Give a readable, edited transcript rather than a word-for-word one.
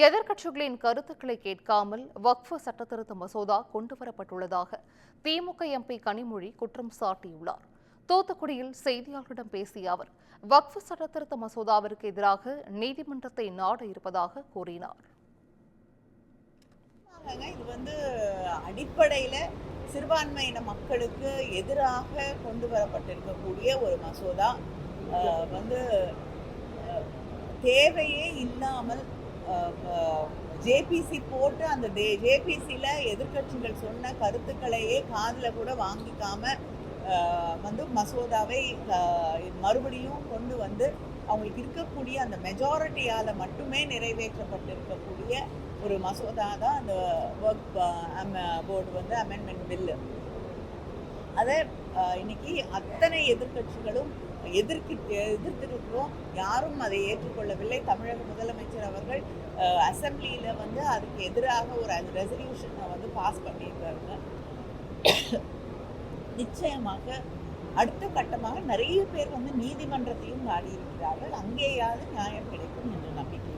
எதிர்க்கட்சிகளின் கருத்துக்களை கேட்காமல் வக்ஃப் சட்டத்திருத்த மசோதா கொண்டுவரப்பட்டுள்ளதாக திமுக எம்பி கனிமொழி குற்றம் சாட்டியுள்ளார். தூத்துக்குடியில் செய்தியாளர்களிடம் பேசிய அவர், வக்ஃப் சட்டத்திருத்த மசோதாவிற்கு எதிராக நீதிமன்றத்தை நாட இருப்பதாக கூறினார். இது அடிப்படையில சிறுபான்மையின மக்களுக்கு எதிராக கொண்டு வரப்பட்டிருக்கக்கூடிய ஒரு மசோதா தேவையே இல்லாமல் ஜேபிசி போட்டு அந்த ஜேபிசியில் எதிர்க்கட்சிகள் சொன்ன கருத்துக்களையே காதில் கூட வாங்கிக்காம மசோதாவை மறுபடியும் கொண்டு வந்து அவங்களுக்கு இருக்கக்கூடிய அந்த மெஜாரிட்டியால் மட்டுமே நிறைவேற்றப்பட்டிருக்கக்கூடிய ஒரு மசோதா தான் அந்த ஒர்க் போர்டு அமெண்ட்மெண்ட் பில்லு. அதை இன்னைக்கு அத்தனை எதிர்க்கட்சிகளும் எதிர்த்திருக்கிறோம். யாரும் அதை ஏற்றுக்கொள்ளவில்லை. தமிழக முதலமைச்சர் அவர்கள் அசம்பிளியில அதுக்கு எதிராக ஒரு ரெசல்யூஷனை பாஸ் பண்ணியிருக்காருங்க. நிச்சயமாக அடுத்த கட்டமாக நிறைய பேர் நீதிமன்றத்தையும் நாடி இருக்கிறார்கள். அங்கேயாவது நியாயம் கிடைக்கும் என்று நம்பிக்கை.